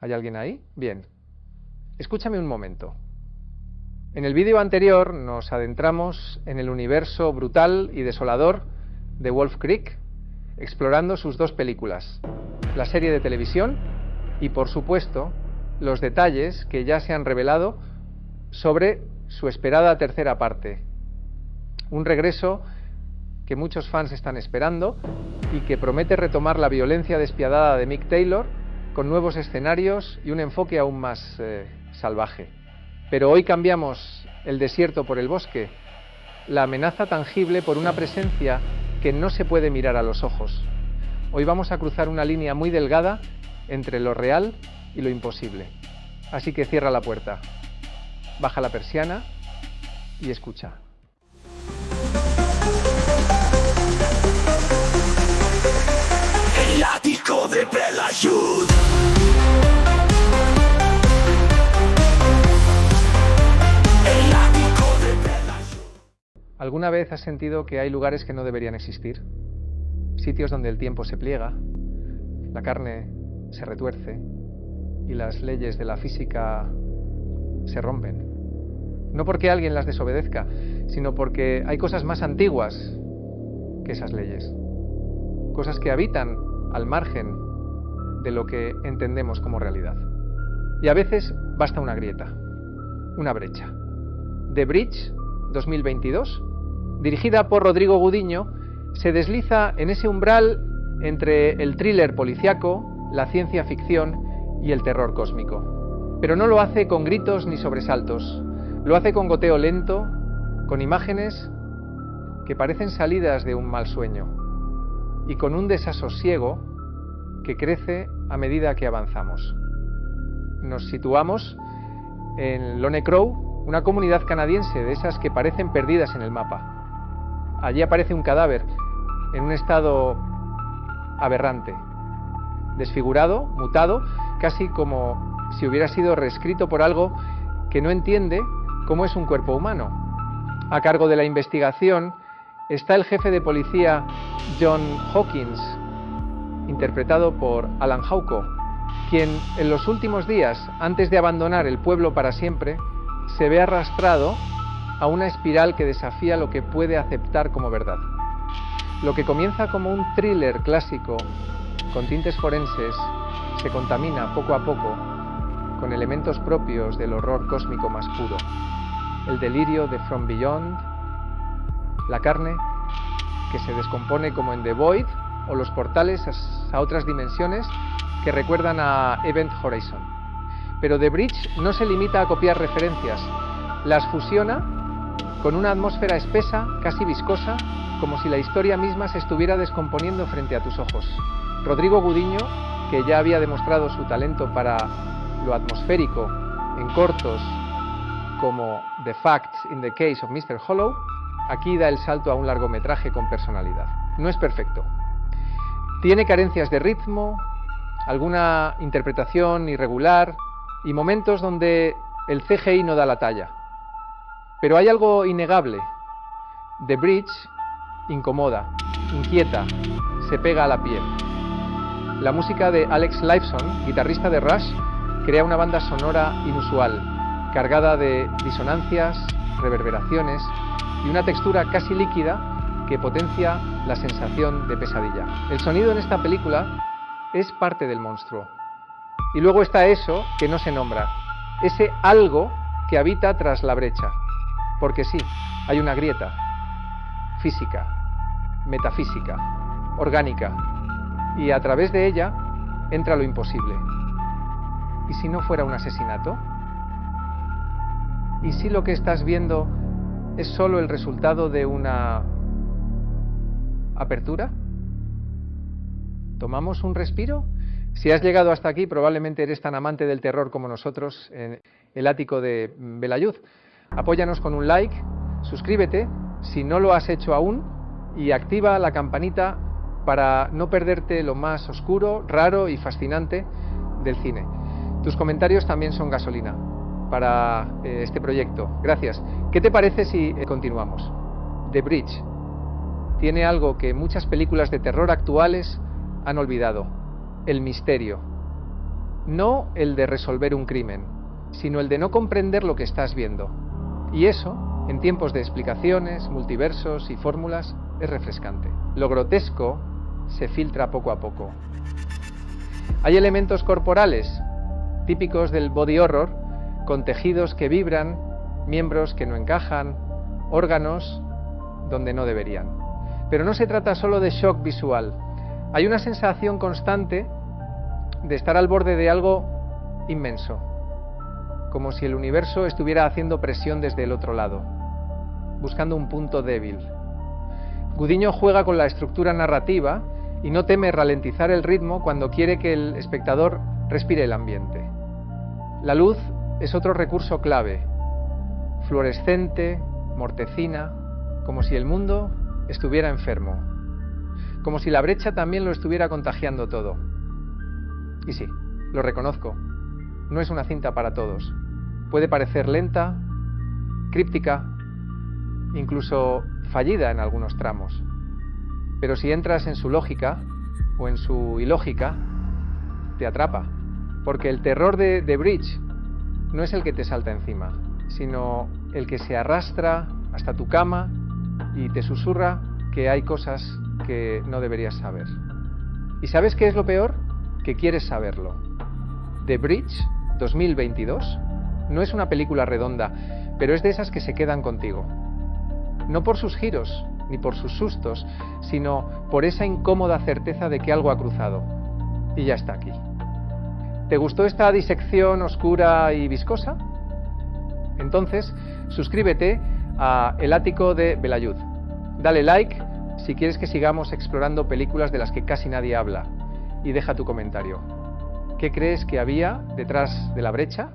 ¿Hay alguien ahí? Bien. Escúchame un momento. En el vídeo anterior nos adentramos en el universo brutal y desolador de Wolf Creek, explorando sus dos películas, la serie de televisión y, por supuesto, los detalles que ya se han revelado sobre su esperada tercera parte. Un regreso que muchos fans están esperando y que promete retomar la violencia despiadada de Mick Taylor con nuevos escenarios y un enfoque aún más salvaje. Pero hoy cambiamos el desierto por el bosque, la amenaza tangible por una presencia que no se puede mirar a los ojos. Hoy vamos a cruzar una línea muy delgada entre lo real y lo imposible. Así que cierra la puerta, baja la persiana y escucha. El ático de Belayud. El ático de Belayud. ¿Alguna vez has sentido que hay lugares que no deberían existir? Sitios donde el tiempo se pliega, la carne se retuerce y las leyes de la física se rompen. No porque alguien las desobedezca, sino porque hay cosas más antiguas que esas leyes. Cosas que habitan al margen de lo que entendemos como realidad. Y a veces basta una grieta, una brecha. The Bridge 2022, dirigida por Rodrigo Gudiño, se desliza en ese umbral entre el thriller policíaco, la ciencia ficción y el terror cósmico. Pero no lo hace con gritos ni sobresaltos, lo hace con goteo lento, con imágenes que parecen salidas de un mal sueño y con un desasosiego que crece a medida que avanzamos. Nos situamos en Lone Crow, una comunidad canadiense de esas que parecen perdidas en el mapa. Allí aparece un cadáver en un estado aberrante, desfigurado, mutado, casi como si hubiera sido reescrito por algo que no entiende cómo es un cuerpo humano. A cargo de la investigación está el jefe de policía John Hawkins, interpretado por Alan Hauko, quien en los últimos días, antes de abandonar el pueblo para siempre, se ve arrastrado a una espiral que desafía lo que puede aceptar como verdad. Lo que comienza como un thriller clásico con tintes forenses se contamina poco a poco con elementos propios del horror cósmico más puro. El delirio de From Beyond, la carne que se descompone como en The Void o los portales a otras dimensiones que recuerdan a Event Horizon. Pero The Bridge no se limita a copiar referencias, las fusiona con una atmósfera espesa, casi viscosa, como si la historia misma se estuviera descomponiendo frente a tus ojos. Rodrigo Gudiño, que ya había demostrado su talento para lo atmosférico en cortos como The Facts in the Case of Mr. Hollow, aquí da el salto a un largometraje con personalidad. No es perfecto. Tiene carencias de ritmo, alguna interpretación irregular y momentos donde el CGI no da la talla. Pero hay algo innegable. The Bridge incomoda, inquieta, se pega a la piel. La música de Alex Lifeson, guitarrista de Rush, crea una banda sonora inusual, cargada de disonancias, reverberaciones y una textura casi líquida que potencia la sensación de pesadilla. El sonido en esta película es parte del monstruo. Y luego está eso que no se nombra, ese algo que habita tras la brecha. Porque sí, hay una grieta física, metafísica, orgánica, y a través de ella entra lo imposible. ¿Y si no fuera un asesinato? ¿Y si lo que estás viendo es solo el resultado de una apertura? ¿Tomamos un respiro? Si has llegado hasta aquí, probablemente eres tan amante del terror como nosotros en el ático de Belayud. Apóyanos con un like, suscríbete si no lo has hecho aún y activa la campanita para no perderte lo más oscuro, raro y fascinante del cine. Tus comentarios también son gasolina para este proyecto. Gracias. ¿Qué te parece si continuamos? The Bridge tiene algo que muchas películas de terror actuales han olvidado: el misterio. no el de resolver un crimen, sino el de no comprender lo que estás viendo. Y eso, en tiempos de explicaciones, multiversos y fórmulas, es refrescante. Lo grotesco se filtra poco a poco. Hay elementos corporales, típicos del body horror, con tejidos que vibran, miembros que no encajan, órganos donde no deberían. Pero no se trata solo de shock visual. Hay una sensación constante de estar al borde de algo inmenso, como si el universo estuviera haciendo presión desde el otro lado, buscando un punto débil. Gudiño juega con la estructura narrativa y no teme ralentizar el ritmo cuando quiere que el espectador respire el ambiente. La luz es otro recurso clave, fluorescente, mortecina, como si el mundo estuviera enfermo, como si la brecha también lo estuviera contagiando todo. Y sí, lo reconozco, no es una cinta para todos. Puede parecer lenta, críptica, incluso fallida en algunos tramos. Pero si entras en su lógica o en su ilógica, te atrapa. Porque el terror de The Bridge no es el que te salta encima, sino el que se arrastra hasta tu cama y te susurra que hay cosas que no deberías saber. ¿Y sabes qué es lo peor? Que quieres saberlo. The Bridge 2022 no es una película redonda, pero es de esas que se quedan contigo. No por sus giros, ni por sus sustos, sino por esa incómoda certeza de que algo ha cruzado. Y ya está aquí. ¿Te gustó esta disección oscura y viscosa? Entonces, suscríbete a El Ático de Belayud. Dale like si quieres que sigamos explorando películas de las que casi nadie habla. Y deja tu comentario. ¿Qué crees que había detrás de la brecha?